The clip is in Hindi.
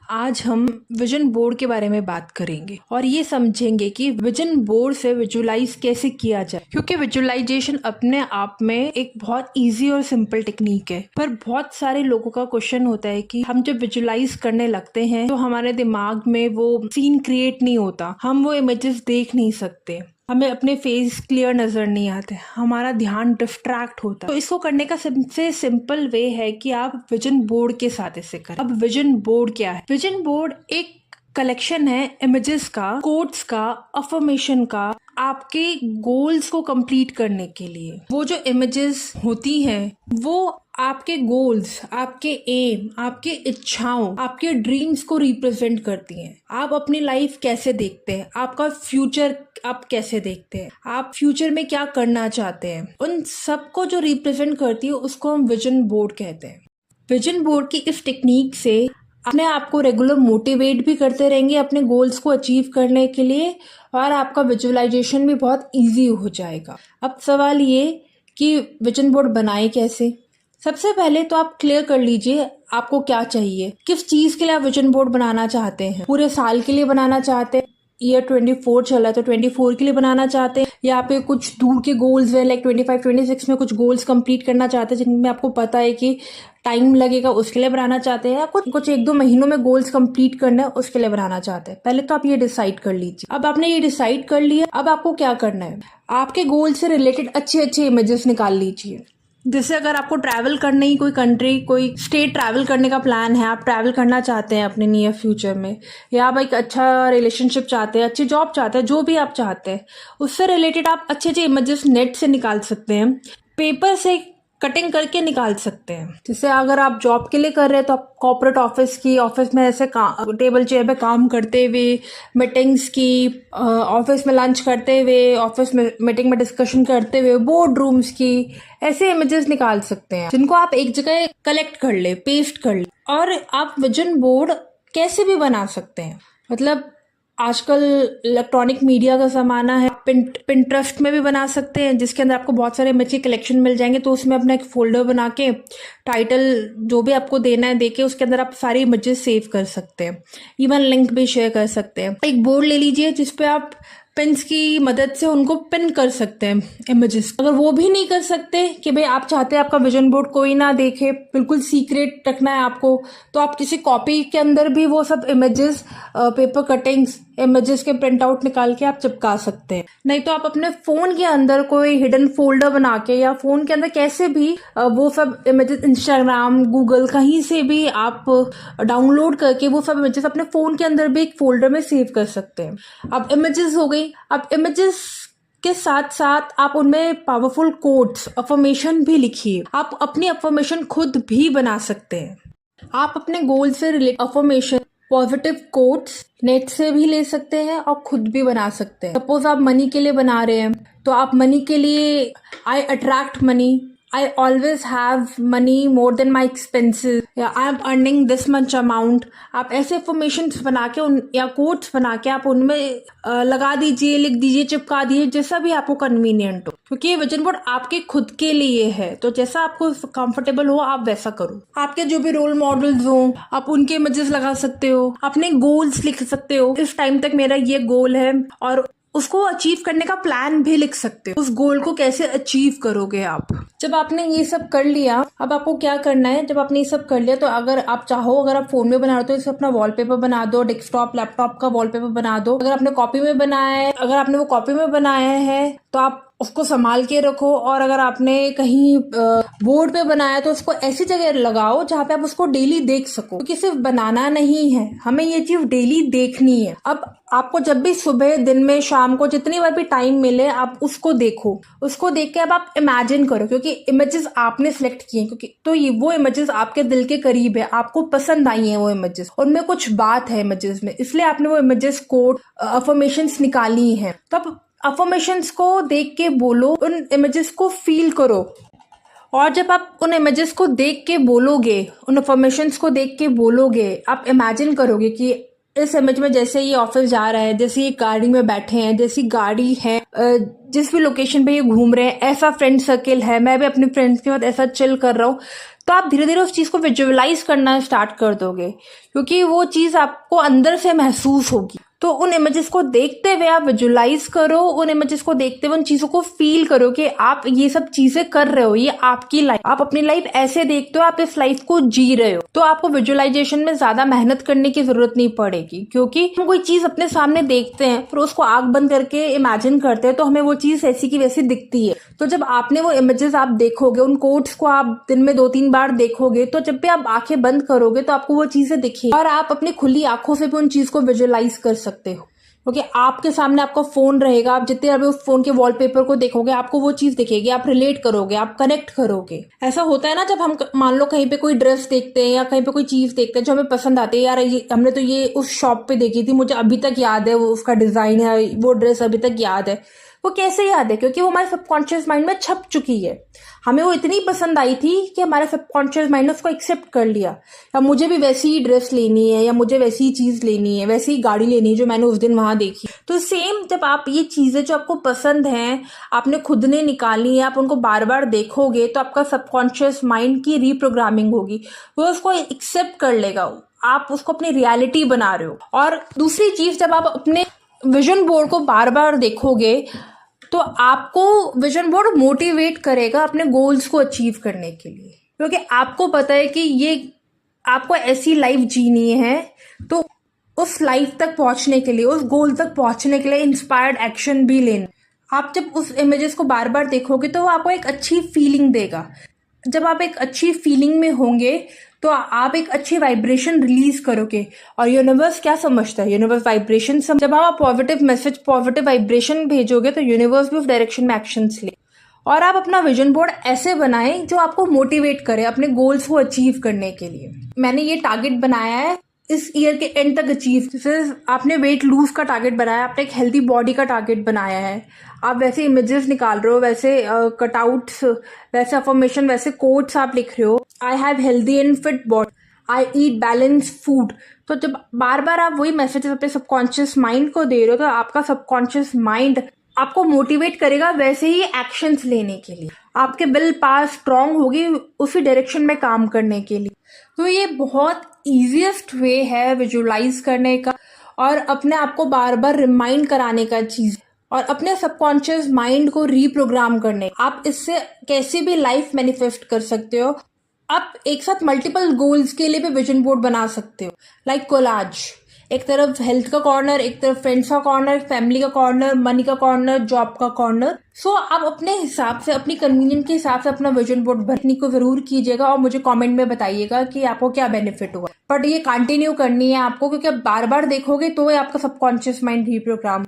आज हम विजन बोर्ड के बारे में बात करेंगे और ये समझेंगे कि विजन बोर्ड से विजुलाइज कैसे किया जाए, क्योंकि विजुलाइजेशन अपने आप में एक बहुत इजी और सिंपल टेक्निक है। पर बहुत सारे लोगों का क्वेश्चन होता है कि हम जब विजुलाइज करने लगते हैं तो हमारे दिमाग में वो सीन क्रिएट नहीं होता, हम वो इमेजेस देख नहीं सकते, हमें अपने फेस क्लियर नजर नहीं आते, हमारा ध्यान डिस्ट्रैक्ट होता है। तो इसको करने का सबसे सिंपल वे है कि आप विजन बोर्ड के साथ इसे करें। अब विजन बोर्ड क्या है? विजन बोर्ड एक कलेक्शन है इमेजेस का, कोट्स का, अफर्मेशन का, आपके गोल्स को कंप्लीट करने के लिए। वो जो इमेजेस होती हैं वो आपके गोल्स, आपके एम, आपके इच्छाओं, आपके ड्रीम्स को रिप्रेजेंट करती हैं। आप अपनी लाइफ कैसे देखते हैं, आपका फ्यूचर आप कैसे देखते हैं, आप फ्यूचर में क्या करना चाहते हैं, उन सबको जो रिप्रेजेंट करती है उसको हम विजन बोर्ड कहते हैं। विजन बोर्ड की इस टेक्निक से अपने आप को रेगुलर मोटिवेट भी करते रहेंगे अपने गोल्स को अचीव करने के लिए, और आपका विजुअलाइजेशन भी बहुत इजी हो जाएगा। अब सवाल ये कि विजन बोर्ड बनाए कैसे। सबसे पहले तो आप क्लियर कर लीजिए आपको क्या चाहिए, किस चीज के लिए आप विजन बोर्ड बनाना चाहते हैं। पूरे साल के लिए बनाना चाहते हैं, ईयर 24 चला है तो 24 के लिए बनाना चाहते हैं, या पे कुछ दूर के गोल्स है लाइक 25-26 में कुछ गोल्स कंप्लीट करना चाहते हैं जिनमें आपको पता है कि टाइम लगेगा, उसके लिए बनाना चाहते हैं, या कुछ 1-2 महीनों में गोल्स कंप्लीट करना है उसके लिए बनाना चाहते हैं। पहले तो आप ये डिसाइड कर लीजिए। अब आपने ये डिसाइड कर लिया, अब आपको क्या करना है, आपके गोल से रिलेटेड अच्छे इमेजेस निकाल लीजिए। जैसे अगर आपको ट्रैवल करना ही, कोई कंट्री, कोई स्टेट ट्रैवल करने का प्लान है, आप ट्रैवल करना चाहते हैं अपने नियर फ्यूचर में, या आप एक अच्छा रिलेशनशिप चाहते हैं, अच्छी जॉब चाहते हैं, जो भी आप चाहते हैं उससे रिलेटेड आप अच्छे इमेजेस नेट से निकाल सकते हैं, पेपर से कटिंग करके निकाल सकते हैं। जैसे अगर आप जॉब के लिए कर रहे हैं तो आप कॉर्पोरेट ऑफिस में ऐसे टेबल चेयर पे काम करते हुए, मीटिंग्स की, ऑफिस में लंच करते हुए, ऑफिस में मीटिंग में डिस्कशन करते हुए, बोर्ड रूम्स की, ऐसे इमेजेस निकाल सकते हैं जिनको आप एक जगह कलेक्ट कर ले, पेस्ट कर ले। और आप विजन बोर्ड कैसे भी बना सकते हैं, मतलब आजकल इलेक्ट्रॉनिक मीडिया का ज़माना है, पिंटरेस्ट में भी बना सकते हैं जिसके अंदर आपको बहुत सारे इमेज के कलेक्शन मिल जाएंगे। तो उसमें अपना एक फोल्डर बना के टाइटल जो भी आपको देना है देके उसके अंदर आप सारी इमेजेस सेव कर सकते हैं, इवन लिंक भी शेयर कर सकते हैं। एक बोर्ड ले लीजिए जिसपे आप पिन्स की मदद से उनको पिन कर सकते हैं इमेजेस। अगर वो भी नहीं कर सकते कि भाई आप चाहते हैं आपका विजन बोर्ड कोई ना देखे, बिल्कुल सीक्रेट रखना है आपको, तो आप किसी कॉपी के अंदर भी वो सब इमेजेस, पेपर कटिंग्स, इमेजेस के प्रिंट आउट निकाल के आप चिपका सकते हैं। नहीं तो आप अपने फोन के अंदर कोई हिडन फोल्डर बना के, या फोन के अंदर कैसे भी वो सब इमेजेस, इंस्टाग्राम, गूगल, कहीं से भी आप डाउनलोड करके वो सब इमेजेस अपने फोन के अंदर भी एक फोल्डर में सेव कर सकते हैं। अब इमेजेस हो गई। अब इमेजेस के साथ साथ आप उनमें पावरफुल कोट्स, अफर्मेशन भी लिखिए। आप अपनी अफर्मेशन खुद भी बना सकते हैं। आप अपने गोल से related affirmation, positive quotes net से भी ले सकते हैं और खुद भी बना सकते हैं। सपोज आप मनी के लिए बना रहे हैं तो आप मनी के लिए, I attract money, I always have money more than my expenses, या I am earning this much amount। आप ऐसे इन्फॉर्मेशन बना के या कोट्स बना के आप उनमें लगा दीजिए, लिख दीजिए, चिपका दीजिए, जैसा भी आपको कन्वीनियंट हो, क्योंकि ये विजन बोर्ड आपके खुद के लिए है। तो जैसा आपको कंफर्टेबल हो आप वैसा करो। आपके जो भी रोल मॉडल्स हो आप उनके इमेजेस लगा सकते हो, अपने गोल्स लिख सकते हो, इस टाइम तक मेरा ये गोल है, और उसको अचीव करने का प्लान भी लिख सकते हो, उस गोल को कैसे अचीव करोगे आप। जब आपने ये सब कर लिया, अब आपको क्या करना है, जब आपने ये सब कर लिया तो अगर आप चाहो, अगर आप फोन में बना रहे हो तो इसे अपना वॉलपेपर बना दो, डेस्कटॉप, लैपटॉप का वॉलपेपर बना दो। अगर आपने कॉपी में बनाया है, अगर आपने वो कॉपी में बनाया है तो आप उसको संभाल के रखो, और अगर आपने कहीं बोर्ड पे बनाया तो उसको ऐसी जगह लगाओ जहाँ पे आप उसको डेली देख सको, क्योंकि सिर्फ बनाना नहीं है, हमें ये चीज डेली देखनी है। अब आपको जब भी सुबह, दिन में, शाम को, जितनी बार भी टाइम मिले आप उसको देखो, उसको देख के अब आप इमेजिन करो, क्योंकि इमेजेस आपने सिलेक्ट किए हैं, क्योंकि तो ये वो इमेजेस आपके दिल के करीब है, आपको पसंद आई है वो इमेजेस, उनमें कुछ बात है इमेजेस में, इसलिए आपने वो इमेजेस, कोड, अफर्मेशंस निकाली हैं। तब अफर्मेशंस को देख के बोलो, उन इमेजेस को फील करो, और जब आप उन इमेजेस को देख के बोलोगे, उन अफर्मेशंस को देख के बोलोगे, आप इमेजिन करोगे कि इस इमेज में जैसे ये ऑफिस जा रहा है, जैसे ये गाड़ी में बैठे हैं, जैसी गाड़ी है, जिस भी लोकेशन पे ये घूम रहे हैं, ऐसा फ्रेंड सर्किल है, मैं भी अपने फ्रेंड्स के साथ ऐसा चिल कर रहा हूँ, तो आप धीरे धीरे उस चीज़ को विजुअलाइज करना स्टार्ट कर दोगे, क्योंकि वो चीज़ आपको अंदर से महसूस होगी। तो उन इमेजेस को देखते हुए आप विजुअलाइज करो, उन इमेजेस को देखते हुए उन चीज़ों को फील करो कि आप ये सब चीज़ें कर रहे हो, ये आपकी लाइफ, आप अपनी लाइफ ऐसे देखते हो, आप इस लाइफ को जी रहे हो। तो आपको विजुअलाइजेशन में ज़्यादा मेहनत करने की ज़रूरत नहीं पड़ेगी, क्योंकि हम कोई चीज़ अपने सामने देखते हैं, फिर उसको आंख बंद करके इमेजिन करते हैं, तो हमें वो चीज़ ऐसी की वैसी दिखती है। तो जब आपने वो इमेजेस आप देखोगे, उन कोट्स को आप दिन में 2-3 बार देखोगे, तो जब भी आप आंखें बंद करोगे तो आपको वो चीज़ें दिखेगी और आप अपनी खुली आंखों से भी उन चीज़ को विजुअलाइज कर सकते हो, क्योंकि आपके सामने आपका फोन रहेगा। आप जितने बार उस फोन के वॉलपेपर को देखोगे, आपको वो चीज दिखेगी, आप रिलेट करोगे, आप कनेक्ट करोगे। ऐसा होता है ना, जब हम मान लो कहीं पे कोई ड्रेस देखते हैं या कहीं पे कोई चीज देखते हैं जो हमें पसंद आती है, यार हमने तो ये उस शॉप पे देखी थी, मुझे अभी तक याद है, वो उसका डिजाइन है, वो ड्रेस अभी तक याद है। वो कैसे याद है? क्योंकि वो हमारे सबकॉन्शियस माइंड में छप चुकी है। हमें वो इतनी पसंद आई थी कि हमारे सबकॉन्शियस माइंड ने उसको एक्सेप्ट कर लिया, या मुझे भी वैसी ही ड्रेस लेनी है, या मुझे वैसी ही चीज लेनी है, वैसी ही गाड़ी लेनी है जो मैंने उस दिन वहां देखी। तो सेम, जब आप ये चीजें जो आपको पसंद हैं, आपने खुद ने निकाली है, आप उनको बार बार देखोगे, तो आपका सबकॉन्शियस माइंड की रीप्रोग्रामिंग होगी, वो उसको एक्सेप्ट कर लेगा, आप उसको अपनी रियलिटी बना रहे हो। और दूसरी चीज, जब आप अपने विजन बोर्ड को बार बार देखोगे, तो आपको विजन बोर्ड मोटिवेट करेगा अपने गोल्स को अचीव करने के लिए, क्योंकि आपको पता है कि ये आपको ऐसी लाइफ जीनी है। तो उस लाइफ तक पहुंचने के लिए, उस गोल तक पहुंचने के लिए इंस्पायर्ड एक्शन भी लेना। आप जब उस इमेजेस को बार बार देखोगे तो वो आपको एक अच्छी फीलिंग देगा। जब आप एक अच्छी फीलिंग में होंगे तो आप एक अच्छी वाइब्रेशन रिलीज करोगे। और यूनिवर्स क्या समझता है? यूनिवर्स वाइब्रेशन जब आप पॉजिटिव मैसेज, पॉजिटिव वाइब्रेशन भेजोगे, तो यूनिवर्स भी उस डायरेक्शन में एक्शंस ले। और आप अपना विजन बोर्ड ऐसे बनाएं जो आपको मोटिवेट करे अपने गोल्स को अचीव करने के लिए। मैंने ये टारगेट बनाया है इस ईयर के एंड तक अचीव। जैसे आपने वेट लूज का टारगेट बनाया, आपने एक हेल्दी बॉडी का टारगेट बनाया है, आप वैसे इमेजेस निकाल रहे हो, वैसे कटआउट्स, वैसे अफर्मेशन, वैसे कोट्स आप लिख रहे हो, I have healthy and fit body, I eat balance food. तो जब बार बार आप वही मैसेजेस अपने सबकॉन्शियस माइंड को दे रहे हो, तो आपका सबकॉन्शियस माइंड आपको मोटिवेट करेगा वैसे ही एक्शंस लेने के लिए। आपके विल पावर स्ट्रांग होगी उसी डायरेक्शन में काम करने के लिए। तो ये बहुत ईजीएस्ट वे है विजुअलाइज करने का और अपने आप को बार बार रिमाइंड कराने का चीज, और अपने सबकॉन्शियस माइंड को रीप्रोग्राम करने। आप इससे कैसी भी लाइफ मैनिफेस्ट कर सकते हो। आप एक साथ मल्टीपल गोल्स के लिए भी विजन बोर्ड बना सकते हो, लाइक कोलाज। एक तरफ हेल्थ का कॉर्नर, एक तरफ फ्रेंड्स का कॉर्नर, फैमिली का कॉर्नर, मनी का कॉर्नर, जॉब का कॉर्नर। सो आप अपने हिसाब से, अपनी कन्वीनियंट के हिसाब से अपना विजन बोर्ड भरने को जरूर कीजिएगा और मुझे कमेंट में बताइएगा कि आपको क्या बेनिफिट हुआ। बट ये कंटिन्यू करनी है आपको, क्योंकि आप बार बार देखोगे तो आपका सबकॉन्शियस माइंड रीप्रोग्राम